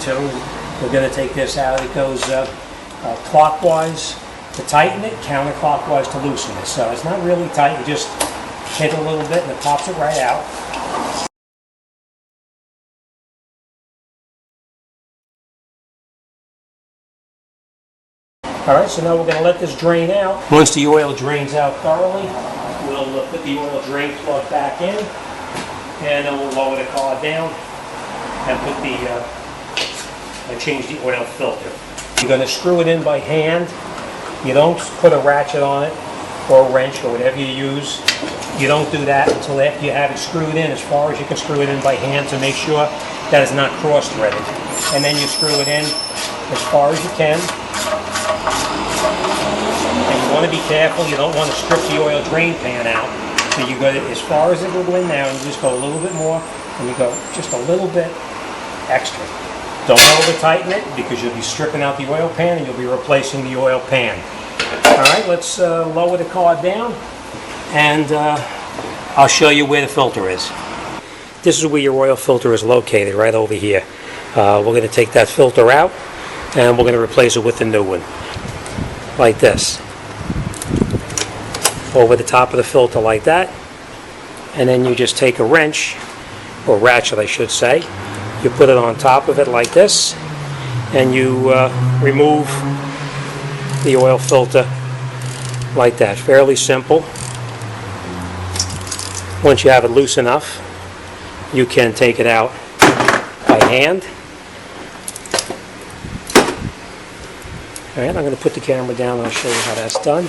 into. We're going to take this out. It goes clockwise to tighten it, counterclockwise to loosen it. So it's not really tight. You just hit a little bit and it pops it right out. Alright, so now we're going to let this drain out. Once the oil drains out thoroughly, we'll put the oil drain plug back in, and then we'll lower the car down and put change the oil filter. You're going to screw it in by hand. You don't put a ratchet on it or a wrench or whatever you use. You don't do that until after you have it screwed in, as far as you can screw it in by hand to make sure that it's not cross-threaded. And then you screw it in as far as you can. And you want to be careful, you don't want to strip the oil drain pan out. So you go as far as it will go in now, and you just go a little bit more, and you go just a little bit extra. Don't over tighten it, because you'll be stripping out the oil pan and you'll be replacing the oil pan. Alright, let's lower the car down, and I'll show you where the filter is. This is where your oil filter is located, right over here. We're going to take that filter out, and we're going to replace it with a new one. Like this. Over the top of the filter like that. And then you just take a wrench, or ratchet I should say. You put it on top of it like this, and you remove the oil filter like that. Fairly simple. Once you have it loose enough, you can take it out by hand. Alright, I'm going to put the camera down and I'll show you how that's done.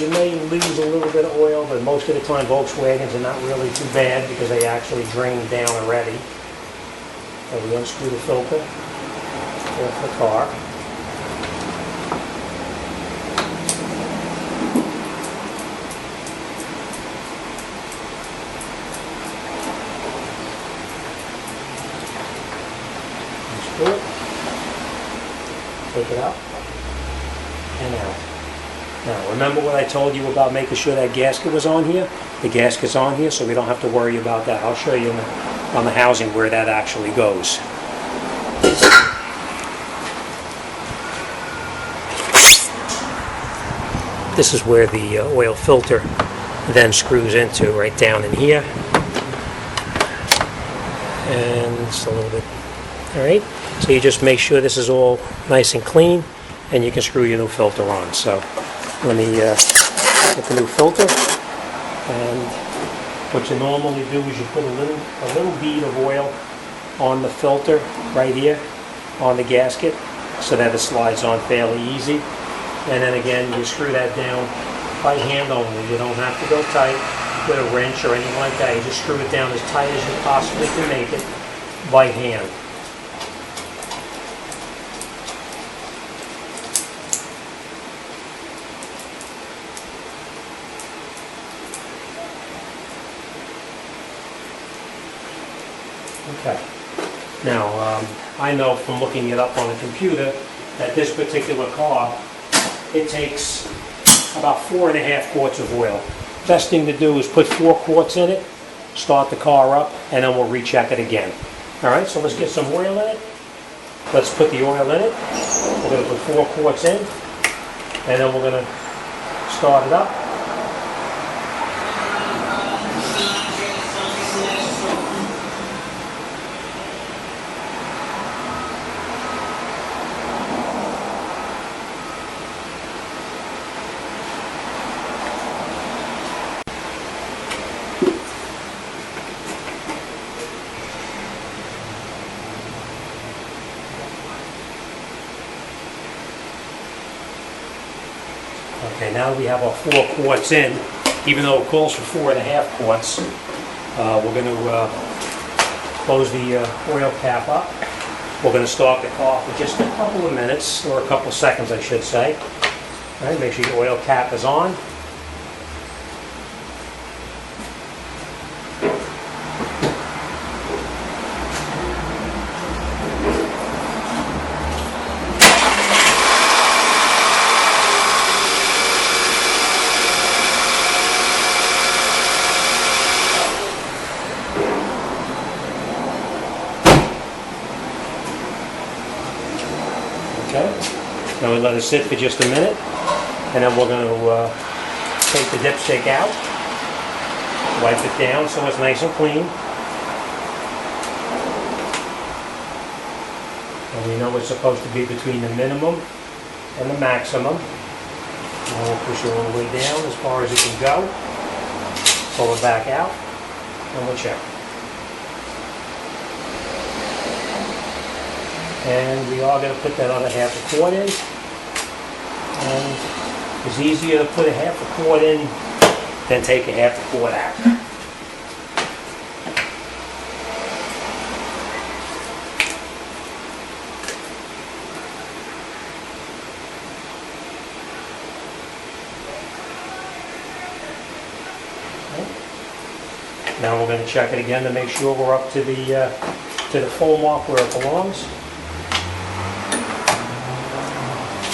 You may lose a little bit of oil, but most of the time Volkswagens are not really too bad because they actually drain down already. So we unscrew the filter off the car. Unscrew it. Take it out and out. Now, remember what I told you about making sure that gasket was on here? The gasket's on here, so we don't have to worry about that. I'll show you on the housing where that actually goes. This is where the oil filter then screws into, right down in here. And it's a little bit, all right? So you just make sure this is all nice and clean, and you can screw your new filter on. So let me get the new filter, and what you normally do is you put a little bead of oil on the filter right here on the gasket so that it slides on fairly easy, and then again you screw that down by hand only. You don't have to go tight with a wrench or anything like that. You just screw it down as tight as you possibly can make it by hand. Okay. Now, I know from looking it up on the computer that this particular car, it takes about 4.5 quarts of oil. Best thing to do is put 4 quarts in it, start the car up, and then we'll recheck it again. Alright, so let's get some oil in it. Let's put the oil in it. We're going to put 4 quarts in, and then we're going to start it up. Okay, now that we have our 4 quarts in, even though it calls for 4.5 quarts, we're going to close the oil cap up. We're going to start the car for just a couple of minutes, or a couple of seconds I should say. All right, make sure your oil cap is on. Okay, now we let it sit for just a minute, and then we're going to take the dipstick out, wipe it down so it's nice and clean. And we know it's supposed to be between the minimum and the maximum. And we'll push it all the way down as far as it can go. Pull it back out, and we'll check. And we are going to put that other half a quart in. And it's easier to put a half a quart in than take a half a quart out. Now we're going to check it again to make sure we're up to the full mark where it belongs.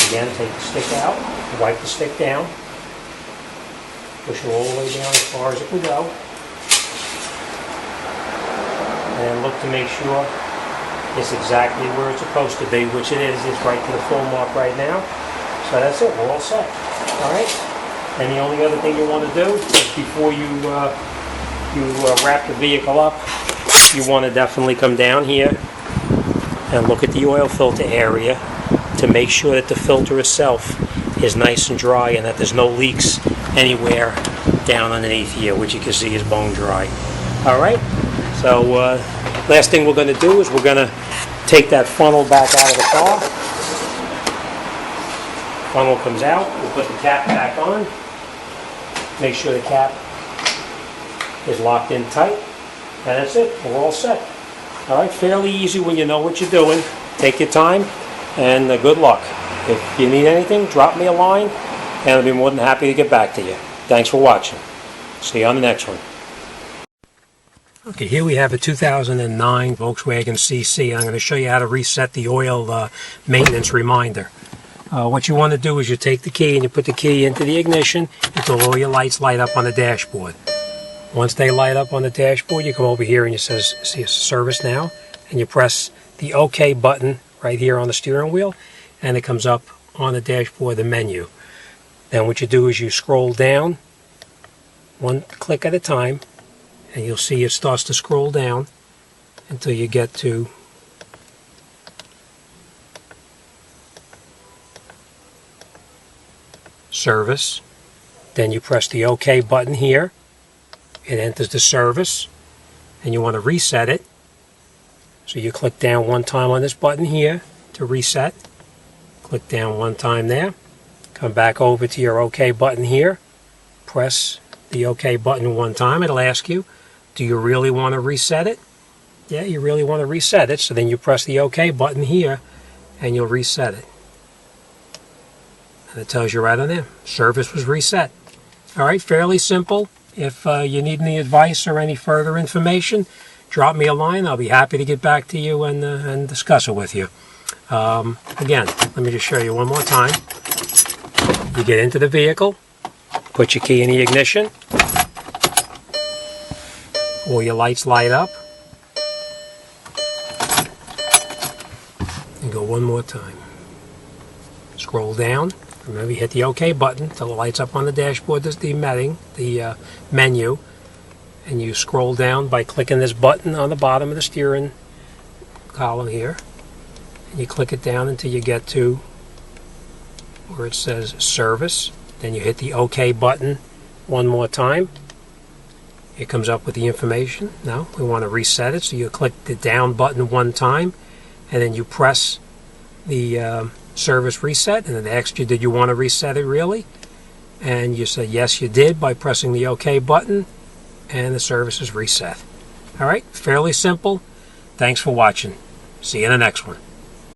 Again, take the stick out, wipe the stick down, push it all the way down as far as it can go, and look to make sure it's exactly where it's supposed to be, which it is. It's right to the full mark right now. So that's it, we're all set. All right, and the only other thing you want to do is before you wrap the vehicle up, you want to definitely come down here and look at the oil filter area to make sure that the filter itself is nice and dry and that there's no leaks anywhere down underneath here, which you can see is bone dry. All right, so last thing we're going to do is we're going to take that funnel back out of the car. Funnel comes out, we'll put the cap back on, make sure the cap is locked in tight, and that's it, we're all set. All right, fairly easy when you know what you're doing. Take your time, and good luck. If you need anything, drop me a line, and I'll be more than happy to get back to you. Thanks for watching. See you on the next one. Okay, here we have a 2009 Volkswagen CC. I'm going to show you how to reset the oil maintenance reminder. What you want to do is you take the key and you put the key into the ignition until all your lights light up on the dashboard. Once they light up on the dashboard, you come over here and it says, see service now, and you press the OK button right here on the steering wheel, and it comes up on the dashboard, the menu. Then what you do is you scroll down one click at a time, and you'll see it starts to scroll down until you get to service. Then you press the OK button here. It enters the service, and you want to reset it. So you click down one time on this button here to reset. Click down one time there. Come back over to your OK button here. Press the OK button one time. It'll ask you, do you really want to reset it? Yeah, you really want to reset it. So then you press the OK button here, and you'll reset it. And it tells you right on there, service was reset. All right, fairly simple. If you need any advice or any further information, drop me a line. I'll be happy to get back to you and discuss it with you. Again, let me just show you one more time. You get into the vehicle, put your key in the ignition, all your lights light up, and go one more time. Scroll down. Remember, you hit the OK button until it lights up on the dashboard. There's the menu, and you scroll down by clicking this button on the bottom of the steering column here, and you click it down until you get to where it says service. Then you hit the OK button one more time. It comes up with the information. Now we want to reset it, so you click the down button one time, and then you press the service reset, and then it asks you, did you want to reset it really? And you say yes, you did, by pressing the OK button, and the service is reset. All right, fairly simple. Thanks for watching. See you in the next one.